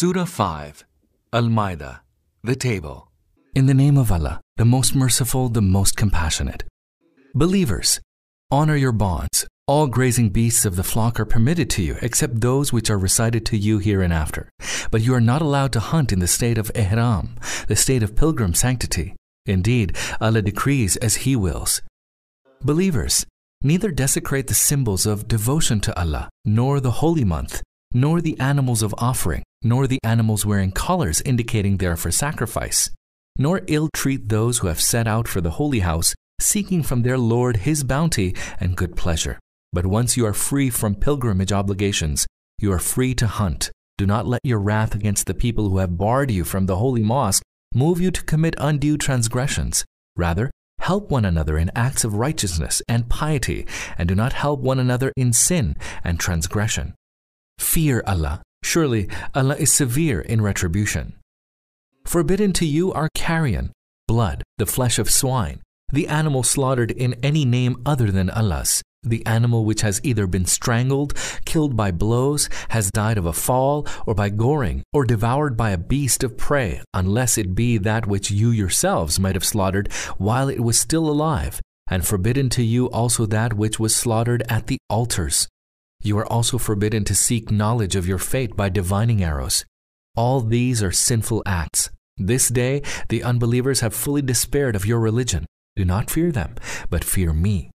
Surah 5, Al-Ma'idah, the table. In the name of Allah, the most merciful, the most compassionate. Believers, honor your bonds. All grazing beasts of the flock are permitted to you, except those which are recited to you hereinafter. But you are not allowed to hunt in the state of ihram, the state of pilgrim sanctity. Indeed, Allah decrees as He wills. Believers, neither desecrate the symbols of devotion to Allah, nor the holy month, nor the animals of offering, nor the animals wearing collars indicating they are for sacrifice, nor ill-treat those who have set out for the holy house, seeking from their Lord His bounty and good pleasure. But once you are free from pilgrimage obligations, you are free to hunt. Do not let your wrath against the people who have barred you from the holy mosque move you to commit undue transgressions. Rather, help one another in acts of righteousness and piety, and do not help one another in sin and transgression. Fear Allah. Surely Allah is severe in retribution. Forbidden to you are carrion, blood, the flesh of swine, the animal slaughtered in any name other than Allah's, the animal which has either been strangled, killed by blows, has died of a fall, or by goring, or devoured by a beast of prey, unless it be that which you yourselves might have slaughtered while it was still alive, and forbidden to you also that which was slaughtered at the altars. You are also forbidden to seek knowledge of your fate by divining arrows. All these are sinful acts. This day the unbelievers have fully despaired of your religion. Do not fear them, but fear me.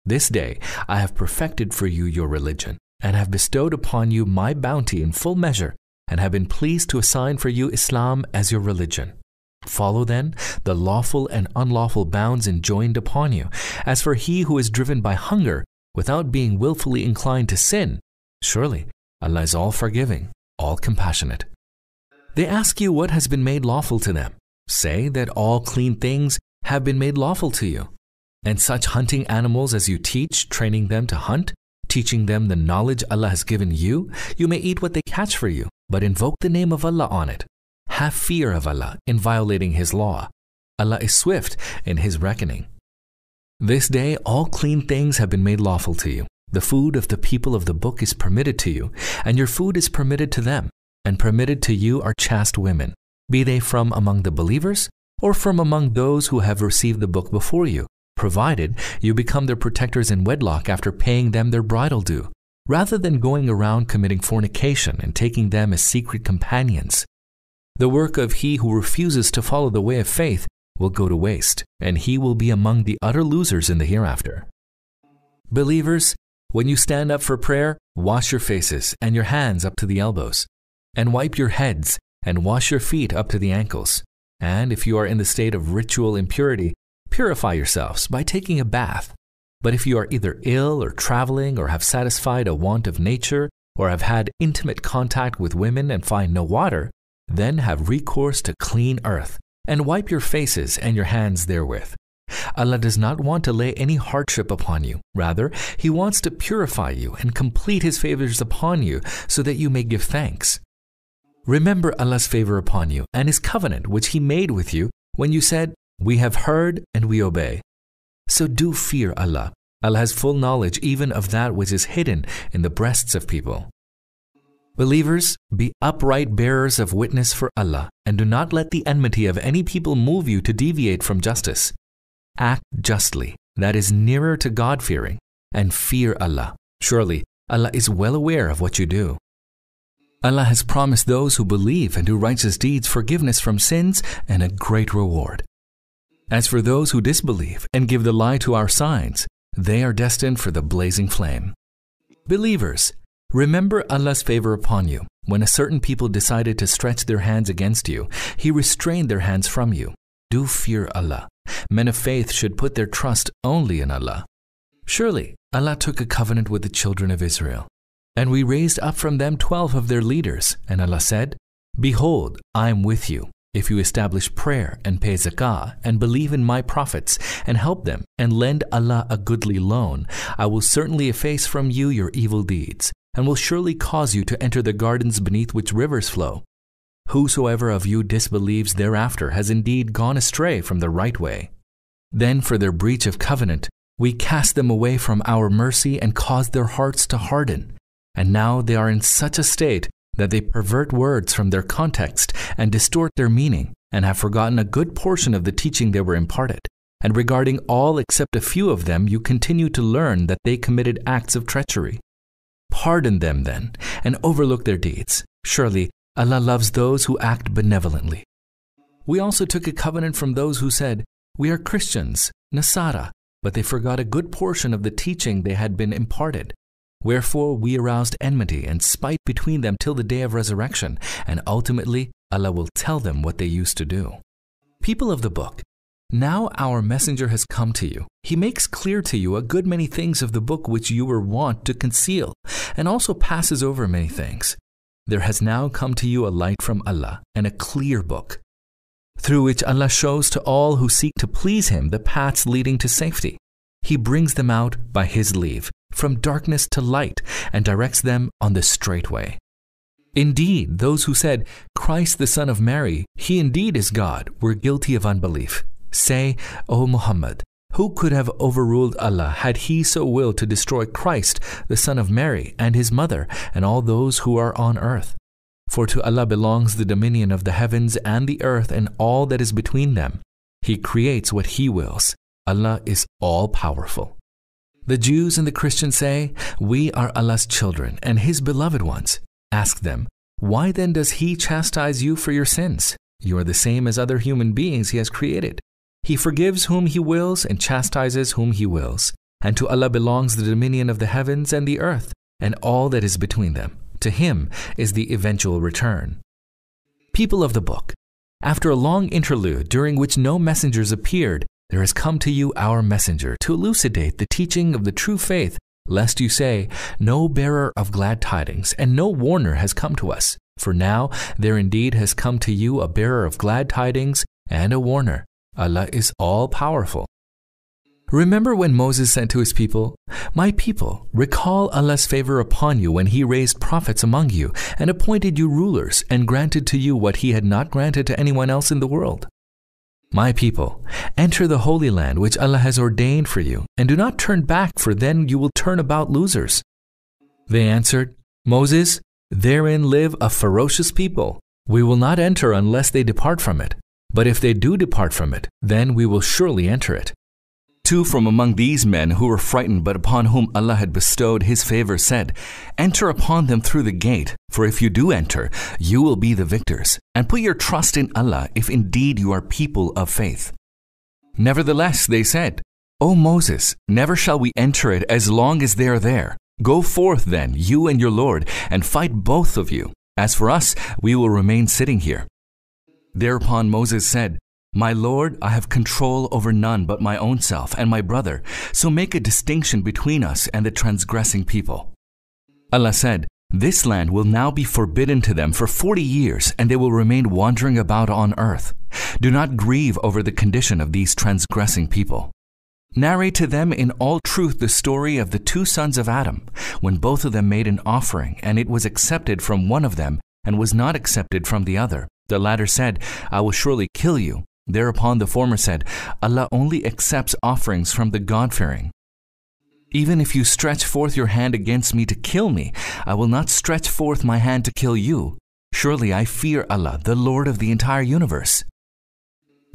This day I have perfected for you your religion, and have bestowed upon you my bounty in full measure, and have been pleased to assign for you Islam as your religion. Follow then the lawful and unlawful bounds enjoined upon you. As for he who is driven by hunger, without being willfully inclined to sin, surely Allah is all forgiving, all compassionate. They ask you what has been made lawful to them. Say that all clean things have been made lawful to you. And such hunting animals as you teach, training them to hunt, teaching them the knowledge Allah has given you, you may eat what they catch for you, but invoke the name of Allah on it. Have fear of Allah in violating His law. Allah is swift in His reckoning. This day all clean things have been made lawful to you. The food of the people of the book is permitted to you, and your food is permitted to them, and permitted to you are chaste women, be they from among the believers or from among those who have received the book before you, provided you become their protectors in wedlock after paying them their bridal due, rather than going around committing fornication and taking them as secret companions. The work of he who refuses to follow the way of faith will go to waste, and he will be among the utter losers in the hereafter. Believers, when you stand up for prayer, wash your faces and your hands up to the elbows, and wipe your heads and wash your feet up to the ankles. And if you are in the state of ritual impurity, purify yourselves by taking a bath. But if you are either ill or traveling or have satisfied a want of nature or have had intimate contact with women and find no water, then have recourse to clean earth and wipe your faces and your hands therewith. Allah does not want to lay any hardship upon you. Rather, He wants to purify you and complete His favors upon you so that you may give thanks. Remember Allah's favor upon you and His covenant which He made with you when you said, "We have heard and we obey." So do fear Allah. Allah has full knowledge even of that which is hidden in the breasts of people. Believers, be upright bearers of witness for Allah, and do not let the enmity of any people move you to deviate from justice. Act justly, that is nearer to God-fearing, and fear Allah. Surely, Allah is well aware of what you do. Allah has promised those who believe and do righteous deeds forgiveness from sins and a great reward. As for those who disbelieve and give the lie to our signs, they are destined for the blazing flame. Believers, remember Allah's favor upon you. When a certain people decided to stretch their hands against you, He restrained their hands from you. Do fear Allah. Men of faith should put their trust only in Allah. Surely, Allah took a covenant with the children of Israel, and we raised up from them 12 of their leaders, and Allah said, "Behold, I am with you. If you establish prayer and pay zakah and believe in my prophets and help them and lend Allah a goodly loan, I will certainly efface from you your evil deeds, and will surely cause you to enter the gardens beneath which rivers flow. Whosoever of you disbelieves thereafter has indeed gone astray from the right way." Then for their breach of covenant, we cast them away from our mercy and caused their hearts to harden. And now they are in such a state that they pervert words from their context and distort their meaning, and have forgotten a good portion of the teaching they were imparted. And regarding all except a few of them, you continue to learn that they committed acts of treachery. Pardon them then, and overlook their deeds. Surely Allah loves those who act benevolently. We also took a covenant from those who said, "We are Christians, Nasara," but they forgot a good portion of the teaching they had been imparted. Wherefore we aroused enmity and spite between them till the day of resurrection, and ultimately Allah will tell them what they used to do. People of the book, now our messenger has come to you. He makes clear to you a good many things of the book which you were wont to conceal, and also passes over many things. There has now come to you a light from Allah and a clear book, through which Allah shows to all who seek to please Him the paths leading to safety. He brings them out by His leave, from darkness to light, and directs them on the straight way. Indeed, those who said, "Christ the Son of Mary, He indeed is God," were guilty of unbelief. Say, O Muhammad, who could have overruled Allah had He so willed to destroy Christ, the Son of Mary, and His mother, and all those who are on earth? For to Allah belongs the dominion of the heavens and the earth and all that is between them. He creates what He wills. Allah is all-powerful. The Jews and the Christians say, "We are Allah's children and His beloved ones." Ask them, why then does He chastise you for your sins? You are the same as other human beings He has created. He forgives whom He wills and chastises whom He wills. And to Allah belongs the dominion of the heavens and the earth and all that is between them. To Him is the eventual return. People of the book, after a long interlude during which no messengers appeared, there has come to you our messenger to elucidate the teaching of the true faith, lest you say, "No bearer of glad tidings and no warner has come to us." For now there indeed has come to you a bearer of glad tidings and a warner. Allah is all-powerful. Remember when Moses said to his people, "My people, recall Allah's favor upon you when He raised prophets among you and appointed you rulers and granted to you what He had not granted to anyone else in the world. My people, enter the Holy Land which Allah has ordained for you, and do not turn back, for then you will turn about losers." They answered, "Moses, therein live a ferocious people. We will not enter unless they depart from it. But if they do depart from it, then we will surely enter it." Two from among these men who were frightened but upon whom Allah had bestowed His favor said, "Enter upon them through the gate, for if you do enter, you will be the victors, and put your trust in Allah if indeed you are people of faith." Nevertheless, they said, "O Moses, never shall we enter it as long as they are there. Go forth then, you and your Lord, and fight both of you. As for us, we will remain sitting here." Thereupon Moses said, "My Lord, I have control over none but my own self and my brother, so make a distinction between us and the transgressing people." Allah said, "This land will now be forbidden to them for 40 years, and they will remain wandering about on earth. Do not grieve over the condition of these transgressing people. Narrate to them in all truth the story of the two sons of Adam, when both of them made an offering, and it was accepted from one of them and was not accepted from the other. The latter said, 'I will surely kill you.' Thereupon the former said, 'Allah only accepts offerings from the God-fearing. Even if you stretch forth your hand against me to kill me, I will not stretch forth my hand to kill you. Surely I fear Allah, the Lord of the entire universe.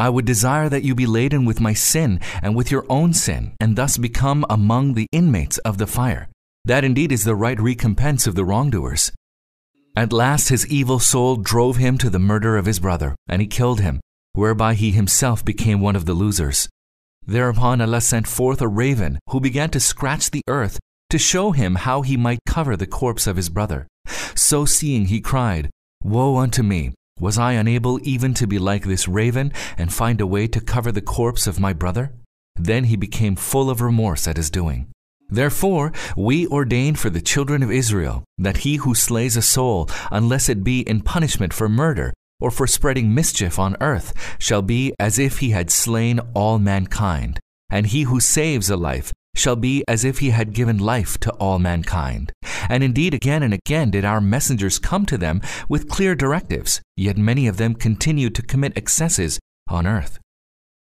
I would desire that you be laden with my sin and with your own sin, and thus become among the inmates of the fire. That indeed is the right recompense of the wrongdoers.' At last his evil soul drove him to the murder of his brother, and he killed him, whereby he himself became one of the losers. Thereupon Allah sent forth a raven who began to scratch the earth to show him how he might cover the corpse of his brother. So seeing, he cried, 'Woe unto me! Was I unable even to be like this raven and find a way to cover the corpse of my brother?' Then he became full of remorse at his doing. Therefore, we ordained for the children of Israel that he who slays a soul, unless it be in punishment for murder or for spreading mischief on earth, shall be as if he had slain all mankind. And he who saves a life shall be as if he had given life to all mankind. And indeed, again and again did our messengers come to them with clear directives, yet many of them continued to commit excesses on earth.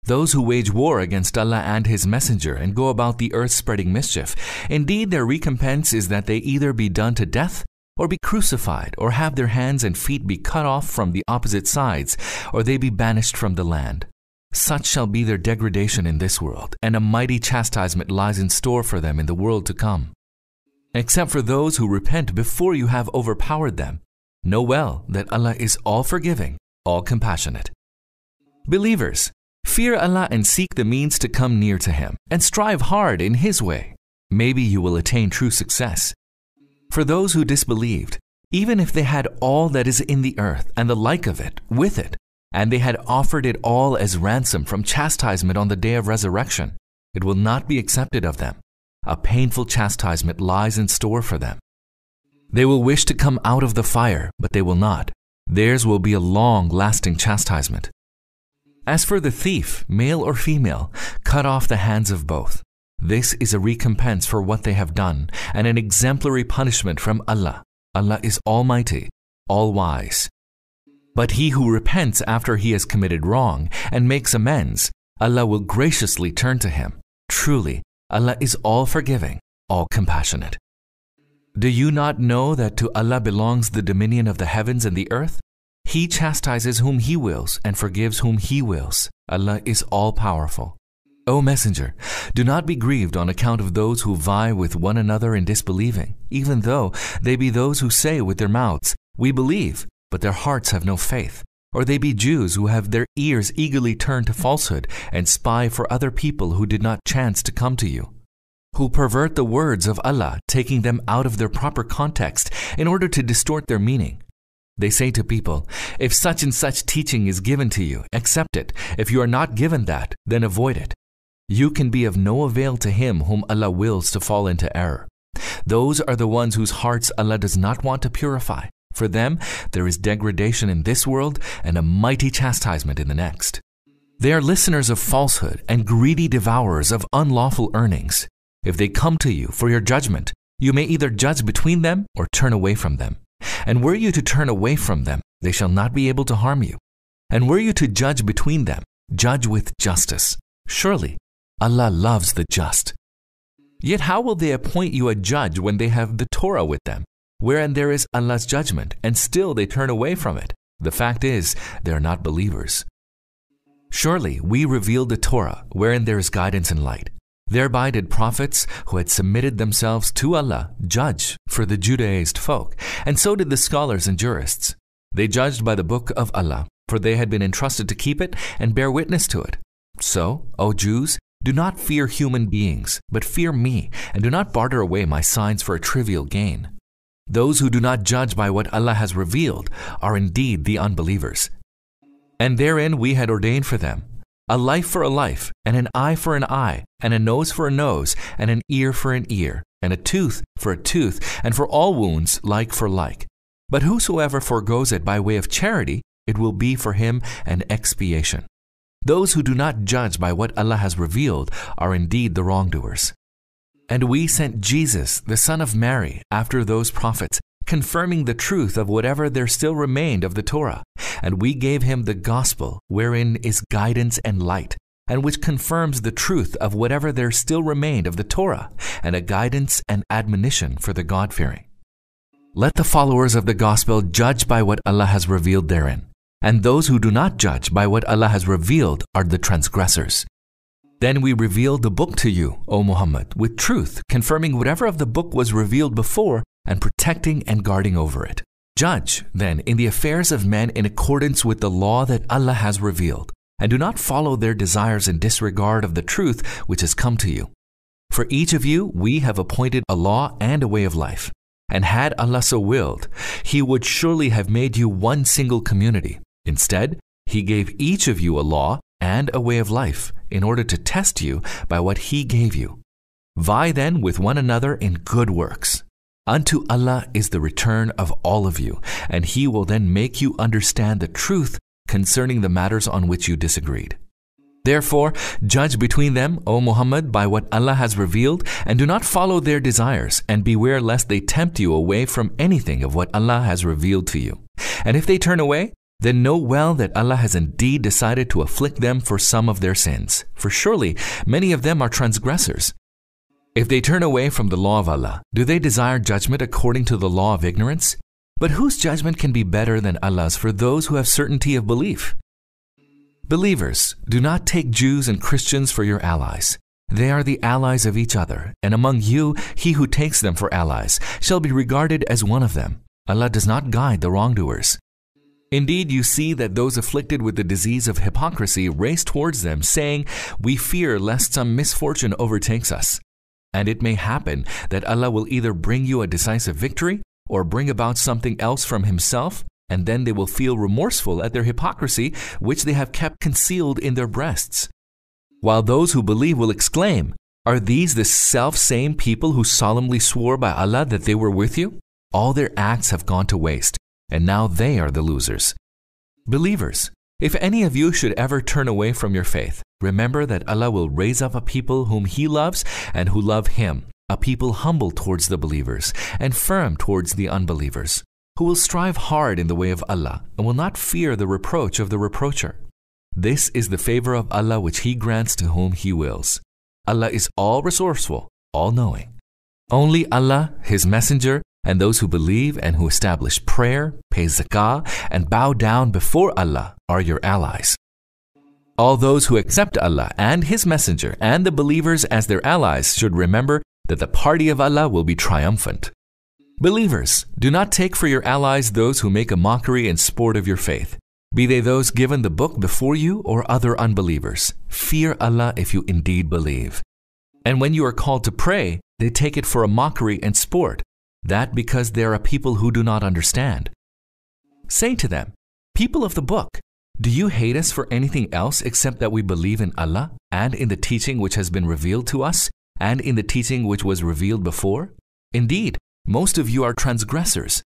Those who wage war against Allah and His messenger and go about the earth spreading mischief, indeed their recompense is that they either be done to death or be crucified, or have their hands and feet be cut off from the opposite sides, or they be banished from the land. Such shall be their degradation in this world, and a mighty chastisement lies in store for them in the world to come. Except for those who repent before you have overpowered them, know well that Allah is all forgiving, all compassionate. Believers, fear Allah and seek the means to come near to Him, and strive hard in His way. Maybe you will attain true success. For those who disbelieved, even if they had all that is in the earth and the like of it with it, and they had offered it all as ransom from chastisement on the day of resurrection, it will not be accepted of them. A painful chastisement lies in store for them. They will wish to come out of the fire, but they will not. Theirs will be a long-lasting chastisement. As for the thief, male or female, cut off the hands of both. This is a recompense for what they have done, and an exemplary punishment from Allah. Allah is Almighty, All-Wise. But he who repents after he has committed wrong and makes amends, Allah will graciously turn to him. Truly, Allah is all-forgiving, all-compassionate. Do you not know that to Allah belongs the dominion of the heavens and the earth? He chastises whom He wills and forgives whom He wills. Allah is all-powerful. O Messenger, do not be grieved on account of those who vie with one another in disbelieving, even though they be those who say with their mouths, "We believe," but their hearts have no faith. Or they be Jews who have their ears eagerly turned to falsehood and spy for other people who did not chance to come to you, who pervert the words of Allah, taking them out of their proper context in order to distort their meaning. They say to people, "If such and such teaching is given to you, accept it. If you are not given that, then avoid it." You can be of no avail to him whom Allah wills to fall into error. Those are the ones whose hearts Allah does not want to purify. For them, there is degradation in this world and a mighty chastisement in the next. They are listeners of falsehood and greedy devourers of unlawful earnings. If they come to you for your judgment, you may either judge between them or turn away from them. And were you to turn away from them, they shall not be able to harm you. And were you to judge between them, judge with justice. Surely, Allah loves the just. Yet how will they appoint you a judge when they have the Torah with them, wherein there is Allah's judgment, and still they turn away from it? The fact is, they are not believers. Surely we revealed the Torah, wherein there is guidance and light. Thereby did prophets who had submitted themselves to Allah judge for the Judaized folk, and so did the scholars and jurists. They judged by the book of Allah, for they had been entrusted to keep it and bear witness to it. So, O Jews, do not fear human beings, but fear me, and do not barter away my signs for a trivial gain. Those who do not judge by what Allah has revealed are indeed the unbelievers. And therein we had ordained for them a life for a life, and an eye for an eye, and a nose for a nose, and an ear for an ear, and a tooth for a tooth, and for all wounds like for like. But whosoever forgoes it by way of charity, it will be for him an expiation. Those who do not judge by what Allah has revealed are indeed the wrongdoers. And we sent Jesus, the son of Mary, after those prophets, confirming the truth of whatever there still remained of the Torah. And we gave him the gospel, wherein is guidance and light, and which confirms the truth of whatever there still remained of the Torah, and a guidance and admonition for the God-fearing. Let the followers of the gospel judge by what Allah has revealed therein. And those who do not judge by what Allah has revealed are the transgressors. Then we revealed the book to you, O Muhammad, with truth, confirming whatever of the book was revealed before and protecting and guarding over it. Judge, then, in the affairs of men in accordance with the law that Allah has revealed, and do not follow their desires in disregard of the truth which has come to you. For each of you we have appointed a law and a way of life. And had Allah so willed, He would surely have made you one single community. Instead, He gave each of you a law and a way of life in order to test you by what He gave you. Vie then with one another in good works. Unto Allah is the return of all of you, and He will then make you understand the truth concerning the matters on which you disagreed. Therefore, judge between them, O Muhammad, by what Allah has revealed, and do not follow their desires, and beware lest they tempt you away from anything of what Allah has revealed to you. And if they turn away, then know well that Allah has indeed decided to afflict them for some of their sins, for surely many of them are transgressors. If they turn away from the law of Allah, do they desire judgment according to the law of ignorance? But whose judgment can be better than Allah's for those who have certainty of belief? Believers, do not take Jews and Christians for your allies. They are the allies of each other, and among you, he who takes them for allies shall be regarded as one of them. Allah does not guide the wrongdoers. Indeed, you see that those afflicted with the disease of hypocrisy race towards them, saying, "We fear lest some misfortune overtakes us." And it may happen that Allah will either bring you a decisive victory or bring about something else from Himself, and then they will feel remorseful at their hypocrisy, which they have kept concealed in their breasts. While those who believe will exclaim, "Are these the self-same people who solemnly swore by Allah that they were with you? All their acts have gone to waste, and now they are the losers." Believers, if any of you should ever turn away from your faith, remember that Allah will raise up a people whom He loves and who love Him, a people humble towards the believers and firm towards the unbelievers, who will strive hard in the way of Allah and will not fear the reproach of the reproacher. This is the favor of Allah which He grants to whom He wills. Allah is all resourceful, all knowing. Only Allah, His Messenger, and those who believe and who establish prayer, pay zakah, and bow down before Allah are your allies. All those who accept Allah and His Messenger and the believers as their allies should remember that the party of Allah will be triumphant. Believers, do not take for your allies those who make a mockery and sport of your faith, be they those given the book before you or other unbelievers. Fear Allah if you indeed believe. And when you are called to pray, they take it for a mockery and sport, that because there are people who do not understand. Say to them, "People of the book, do you hate us for anything else except that we believe in Allah and in the teaching which has been revealed to us and in the teaching which was revealed before? Indeed, most of you are transgressors."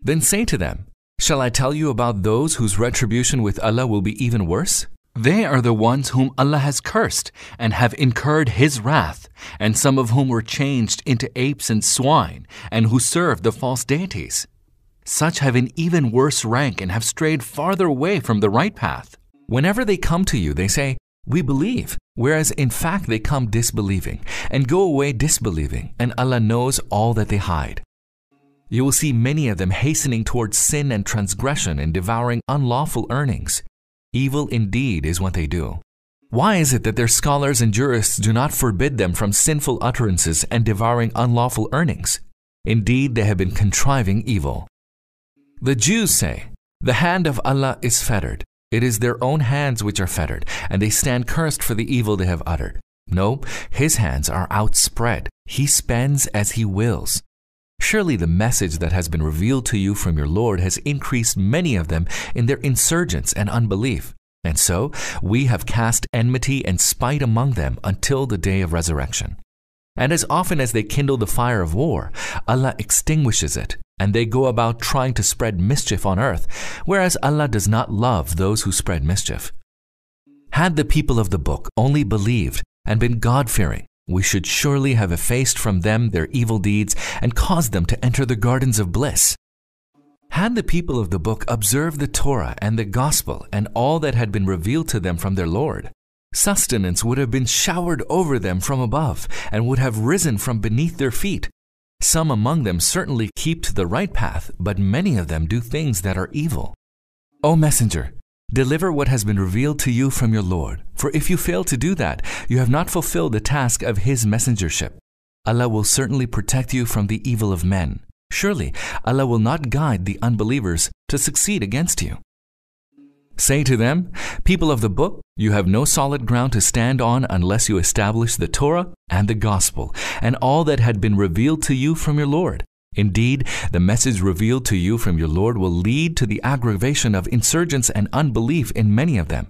Then say to them, "Shall I tell you about those whose retribution with Allah will be even worse? They are the ones whom Allah has cursed and have incurred His wrath, and some of whom were changed into apes and swine, and who served the false deities. Such have an even worse rank and have strayed farther away from the right path. Whenever they come to you, they say, 'We believe,' whereas in fact they come disbelieving, and go away disbelieving, and Allah knows all that they hide. You will see many of them hastening towards sin and transgression and devouring unlawful earnings. Evil indeed is what they do. Why is it that their scholars and jurists do not forbid them from sinful utterances and devouring unlawful earnings? Indeed, they have been contriving evil. The Jews say, 'The hand of Allah is fettered. It is their own hands which are fettered, and they stand cursed for the evil they have uttered.' No, His hands are outspread. He spends as He wills. Surely the message that has been revealed to you from your Lord has increased many of them in their insurgence and unbelief. And so we have cast enmity and spite among them until the day of resurrection. And as often as they kindle the fire of war, Allah extinguishes it, and they go about trying to spread mischief on earth, whereas Allah does not love those who spread mischief. Had the people of the book only believed and been God-fearing, we should surely have effaced from them their evil deeds and caused them to enter the gardens of bliss. Had the people of the book observed the Torah and the Gospel and all that had been revealed to them from their Lord, sustenance would have been showered over them from above and would have risen from beneath their feet. Some among them certainly keep to the right path, but many of them do things that are evil. O Messenger, deliver what has been revealed to you from your Lord, for if you fail to do that, you have not fulfilled the task of His messengership. Allah will certainly protect you from the evil of men. Surely, Allah will not guide the unbelievers to succeed against you. Say to them, "People of the book, you have no solid ground to stand on unless you establish the Torah and the Gospel and all that had been revealed to you from your Lord. Indeed, the message revealed to you from your Lord will lead to the aggravation of insurgence and unbelief in many of them.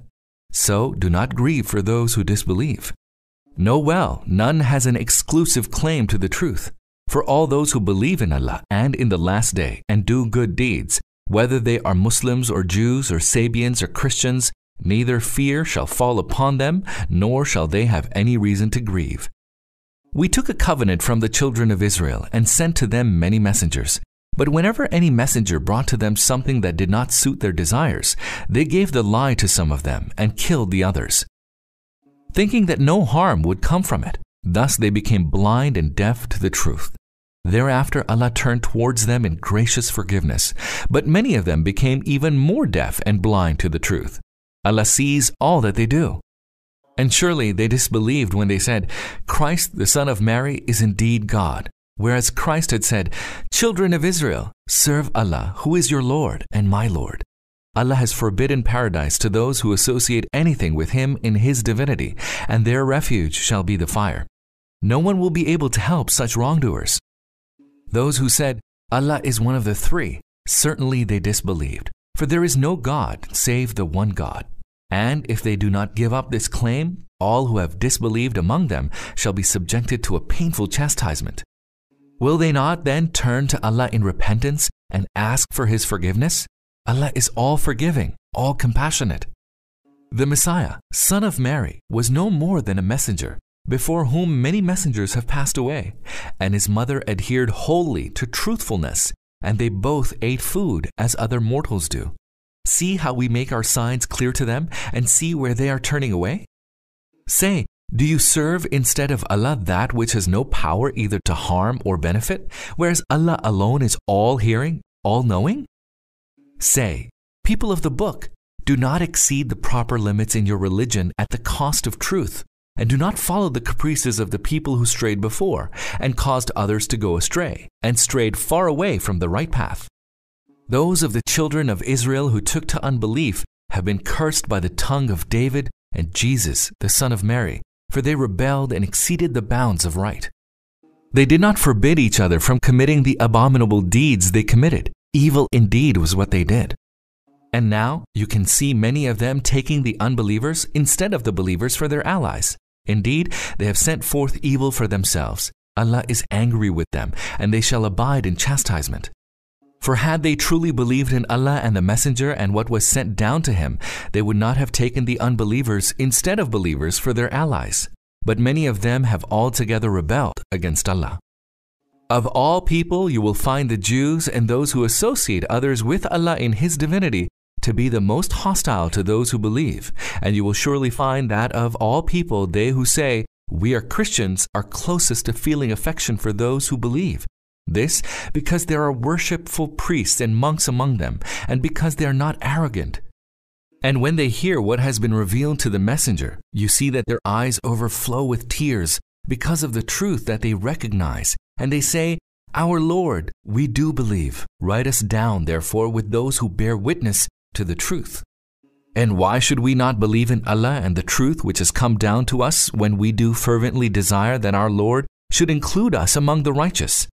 So do not grieve for those who disbelieve. Know well, none has an exclusive claim to the truth. For all those who believe in Allah and in the last day and do good deeds, whether they are Muslims or Jews or Sabians or Christians, neither fear shall fall upon them, nor shall they have any reason to grieve. We took a covenant from the children of Israel and sent to them many messengers. But whenever any messenger brought to them something that did not suit their desires, they gave the lie to some of them and killed the others, thinking that no harm would come from it. Thus they became blind and deaf to the truth. Thereafter Allah turned towards them in gracious forgiveness, but many of them became even more deaf and blind to the truth. Allah sees all that they do. And surely they disbelieved when they said, Christ, the son of Mary, is indeed God. Whereas Christ had said, Children of Israel, serve Allah, who is your Lord and my Lord. Allah has forbidden paradise to those who associate anything with Him in His divinity, and their refuge shall be the fire. No one will be able to help such wrongdoers. Those who said, Allah is one of the three, certainly they disbelieved, for there is no God save the one God. And if they do not give up this claim, all who have disbelieved among them shall be subjected to a painful chastisement. Will they not then turn to Allah in repentance and ask for His forgiveness? Allah is all forgiving, all compassionate. The Messiah, son of Mary, was no more than a messenger, before whom many messengers have passed away, and his mother adhered wholly to truthfulness, and they both ate food as other mortals do. See how we make our signs clear to them, and see where they are turning away? Say, do you serve instead of Allah that which has no power either to harm or benefit, whereas Allah alone is all-hearing, all-knowing? Say, people of the book, do not exceed the proper limits in your religion at the cost of truth, and do not follow the caprices of the people who strayed before, and caused others to go astray, and strayed far away from the right path. Those of the children of Israel who took to unbelief have been cursed by the tongue of David and Jesus, the son of Mary, for they rebelled and exceeded the bounds of right. They did not forbid each other from committing the abominable deeds they committed. Evil indeed was what they did. And now you can see many of them taking the unbelievers instead of the believers for their allies. Indeed, they have sent forth evil for themselves. Allah is angry with them, and they shall abide in chastisement. For had they truly believed in Allah and the Messenger and what was sent down to him, they would not have taken the unbelievers instead of believers for their allies. But many of them have altogether rebelled against Allah. Of all people, you will find the Jews and those who associate others with Allah in His divinity to be the most hostile to those who believe, and you will surely find that of all people, they who say, We are Christians, are closest to feeling affection for those who believe. This because there are worshipful priests and monks among them, and because they are not arrogant. And when they hear what has been revealed to the messenger, you see that their eyes overflow with tears because of the truth that they recognize, and they say, Our Lord, we do believe. Write us down, therefore, with those who bear witness to the truth. And why should we not believe in Allah and the truth which has come down to us when we do fervently desire that our Lord should include us among the righteous?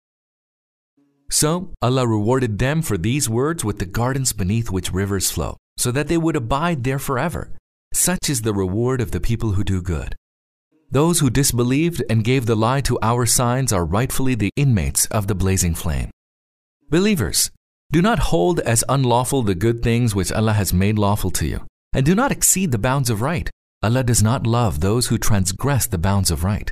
So Allah rewarded them for these words with the gardens beneath which rivers flow, so that they would abide there forever. Such is the reward of the people who do good. Those who disbelieved and gave the lie to our signs are rightfully the inmates of the blazing flame. Believers, do not hold as unlawful the good things which Allah has made lawful to you, and do not exceed the bounds of right. Allah does not love those who transgress the bounds of right.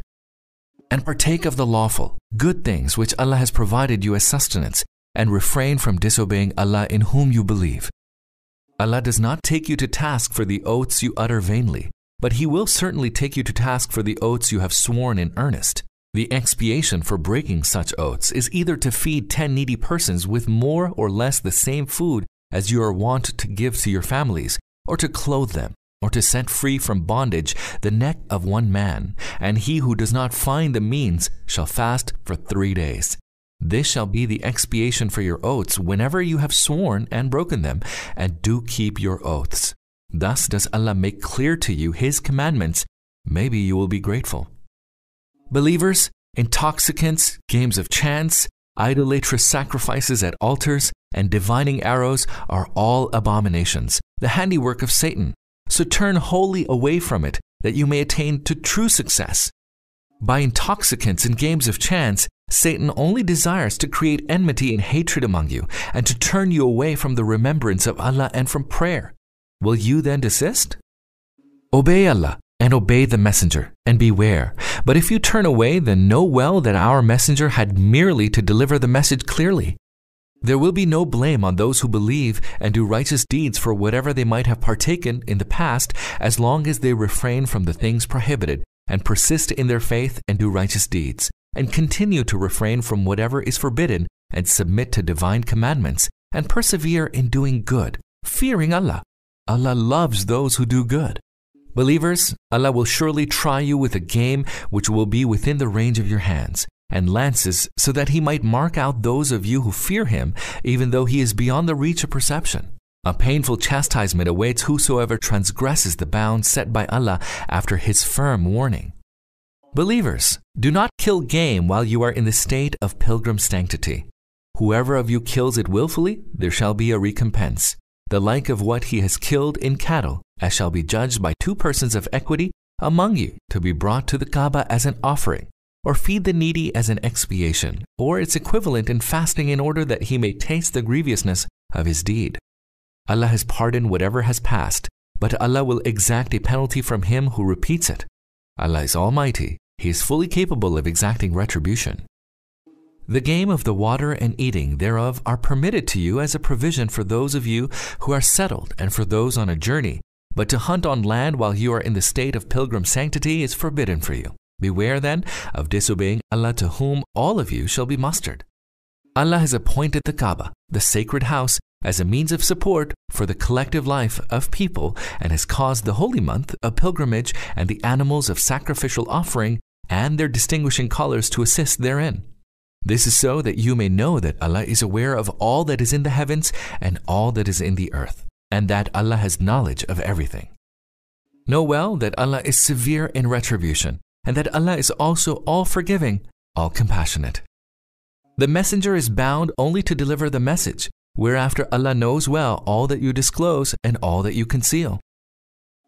And partake of the lawful, good things which Allah has provided you as sustenance, and refrain from disobeying Allah in whom you believe. Allah does not take you to task for the oaths you utter vainly, but He will certainly take you to task for the oaths you have sworn in earnest. The expiation for breaking such oaths is either to feed 10 needy persons with more or less the same food as you are wont to give to your families, or to clothe them, or to set free from bondage the neck of one man, and he who does not find the means shall fast for 3 days. This shall be the expiation for your oaths whenever you have sworn and broken them, and do keep your oaths. Thus does Allah make clear to you His commandments. Maybe you will be grateful. Believers, intoxicants, games of chance, idolatrous sacrifices at altars, and divining arrows are all abominations, the handiwork of Satan. So turn wholly away from it, that you may attain to true success. By intoxicants and games of chance, Satan only desires to create enmity and hatred among you, and to turn you away from the remembrance of Allah and from prayer. Will you then desist? Obey Allah and obey the messenger, and beware. But if you turn away, then know well that our messenger had merely to deliver the message clearly. There will be no blame on those who believe and do righteous deeds for whatever they might have partaken in the past, as long as they refrain from the things prohibited and persist in their faith and do righteous deeds, and continue to refrain from whatever is forbidden and submit to divine commandments, and persevere in doing good, fearing Allah. Allah loves those who do good. Believers, Allah will surely try you with a game which will be within the range of your hands, and lances, so that He might mark out those of you who fear Him, even though He is beyond the reach of perception. A painful chastisement awaits whosoever transgresses the bounds set by Allah after His firm warning. Believers, do not kill game while you are in the state of pilgrim sanctity. Whoever of you kills it willfully, there shall be a recompense, the like of what he has killed in cattle, as shall be judged by 2 persons of equity among you, to be brought to the Kaaba as an offering, or feed the needy as an expiation, or its equivalent in fasting in order that he may taste the grievousness of his deed. Allah has pardoned whatever has passed, but Allah will exact a penalty from him who repeats it. Allah is Almighty. He is fully capable of exacting retribution. The game of the water and eating thereof are permitted to you as a provision for those of you who are settled and for those on a journey, but to hunt on land while you are in the state of pilgrim sanctity is forbidden for you. Beware then of disobeying Allah, to whom all of you shall be mustered. Allah has appointed the Kaaba, the sacred house, as a means of support for the collective life of people, and has caused the holy month of pilgrimage and the animals of sacrificial offering and their distinguishing colors to assist therein. This is so that you may know that Allah is aware of all that is in the heavens and all that is in the earth, and that Allah has knowledge of everything. Know well that Allah is severe in retribution, and that Allah is also all-forgiving, all-compassionate. The messenger is bound only to deliver the message, whereafter Allah knows well all that you disclose and all that you conceal.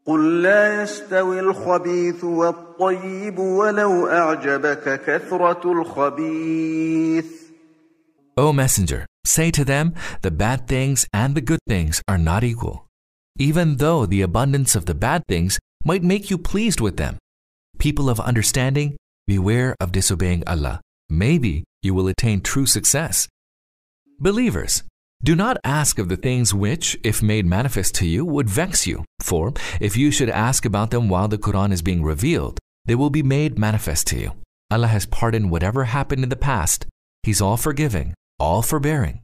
قل لا يستوي الخبيث والطيب ولو أعجبك كثرة الخبيث. O Messenger, say to them, the bad things and the good things are not equal, even though the abundance of the bad things might make you pleased with them. People of understanding, beware of disobeying Allah. Maybe you will attain true success. Believers, do not ask of the things which, if made manifest to you, would vex you. For if you should ask about them while the Quran is being revealed, they will be made manifest to you. Allah has pardoned whatever happened in the past. He's all-forgiving, all-forbearing.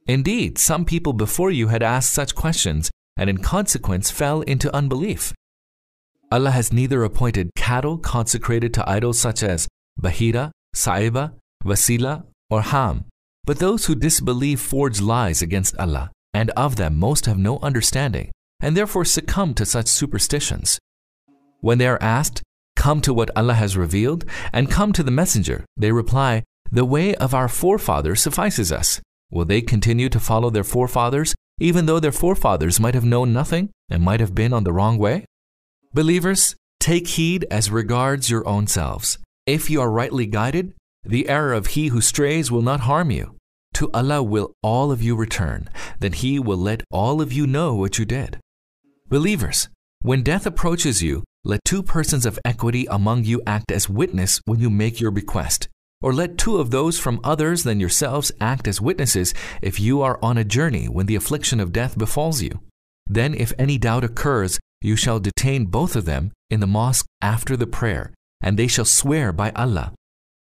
Indeed, some people before you had asked such questions, and in consequence fell into unbelief. Allah has neither appointed cattle consecrated to idols such as Bahira, Saiba, Wasila, or Ham, but those who disbelieve forge lies against Allah, and of them most have no understanding, and therefore succumb to such superstitions. When they are asked, "Come to what Allah has revealed, and come to the Messenger," they reply, "The way of our forefathers suffices us." Will they continue to follow their forefathers, even though their forefathers might have known nothing and might have been on the wrong way? Believers, take heed as regards your own selves. If you are rightly guided, the error of he who strays will not harm you. To Allah will all of you return, then He will let all of you know what you did. Believers, when death approaches you, let 2 persons of equity among you act as witness when you make your bequest, or let 2 of those from others than yourselves act as witnesses if you are on a journey when the affliction of death befalls you. Then if any doubt occurs, you shall detain both of them in the mosque after the prayer, and they shall swear by Allah.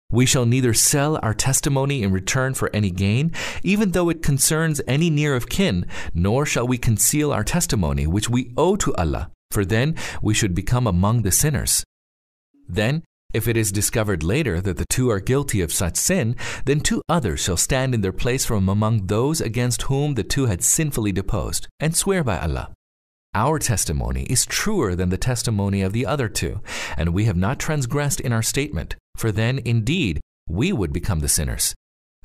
We shall neither sell our testimony in return for any gain, even though it concerns any near of kin, nor shall we conceal our testimony which we owe to Allah, for then we should become among the sinners. Then, if it is discovered later that the 2 are guilty of such sin, then 2 others shall stand in their place from among those against whom the 2 had sinfully deposed, and swear by Allah. Our testimony is truer than the testimony of the other 2, and we have not transgressed in our statement, for then, indeed, we would become the sinners.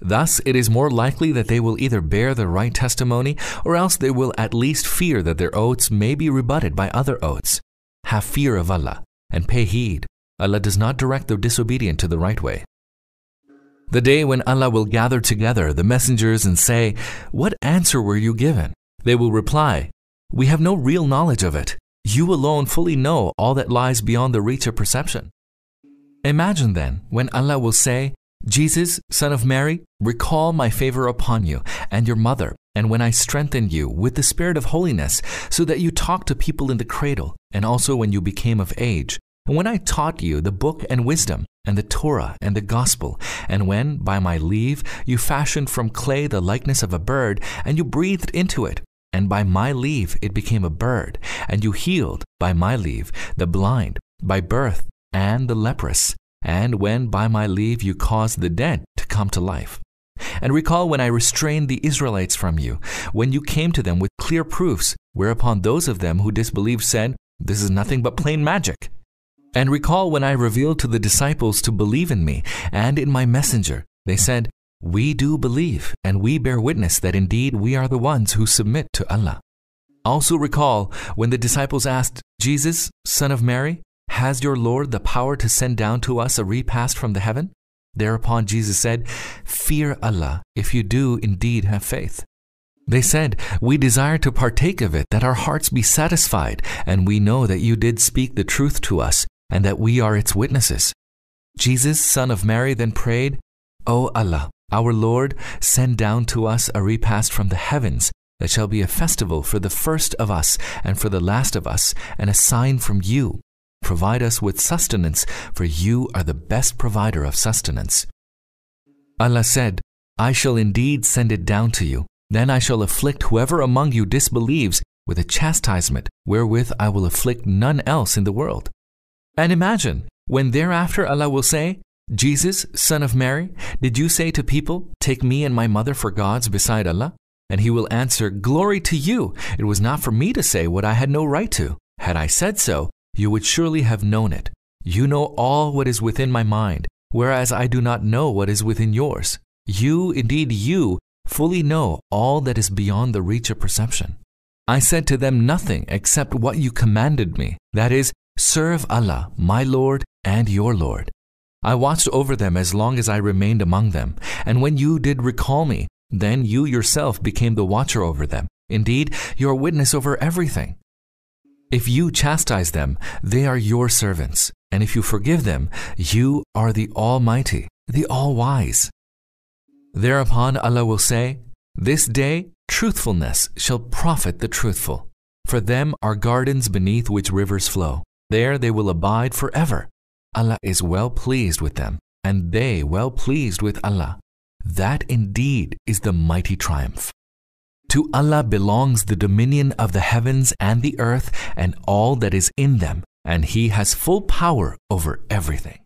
Thus, it is more likely that they will either bear the right testimony, or else they will at least fear that their oaths may be rebutted by other oaths. Have fear of Allah, and pay heed. Allah does not direct the disobedient to the right way. The day when Allah will gather together the messengers and say, "What answer were you given?" They will reply, "We have no real knowledge of it. You alone fully know all that lies beyond the reach of perception." Imagine then when Allah will say, "Jesus, son of Mary, recall my favor upon you and your mother, and when I strengthened you with the spirit of holiness, so that you talked to people in the cradle, and also when you became of age, And when I taught you the book and wisdom, and the Torah and the gospel, and when, by my leave, you fashioned from clay the likeness of a bird, and you breathed into it, and by my leave it became a bird, and you healed, by my leave, the blind, by birth, and the leprous, and when, by my leave, you caused the dead to come to life. And recall when I restrained the Israelites from you, when you came to them with clear proofs, whereupon those of them who disbelieved said, "This is nothing but plain magic." And recall when I revealed to the disciples to believe in me and in my messenger. They said, "We do believe, and we bear witness that indeed we are the ones who submit to Allah." Also recall when the disciples asked, "Jesus, son of Mary, has your Lord the power to send down to us a repast from the heaven?" Thereupon Jesus said, "Fear Allah, if you do indeed have faith." They said, "We desire to partake of it, that our hearts be satisfied, and we know that you did speak the truth to us, and that we are its witnesses." Jesus, son of Mary, then prayed, "O Allah, our Lord, send down to us a repast from the heavens, that shall be a festival for the first of us and for the last of us, and a sign from you. Provide us with sustenance, for you are the best provider of sustenance." Allah said, "I shall indeed send it down to you. Then I shall afflict whoever among you disbelieves with a chastisement wherewith I will afflict none else in the world." And imagine, when thereafter Allah will say, "Jesus, son of Mary, did you say to people, 'Take me and my mother for gods beside Allah?' And he will answer, 'Glory to you! It was not for me to say what I had no right to. Had I said so, you would surely have known it. You know all what is within my mind, whereas I do not know what is within yours. You, indeed you, fully know all that is beyond the reach of perception. I said to them nothing except what you commanded me, that is, serve Allah, my Lord and your Lord. I watched over them as long as I remained among them, and when you did recall me, then you yourself became the watcher over them. Indeed, you are witness over everything. If you chastise them, they are your servants, and if you forgive them, you are the Almighty, the All-Wise." Thereupon Allah will say, "This day truthfulness shall profit the truthful. For them are gardens beneath which rivers flow. There they will abide forever. Allah is well pleased with them, and they well pleased with Allah. That indeed is the mighty triumph. To Allah belongs the dominion of the heavens and the earth and all that is in them, and He has full power over everything."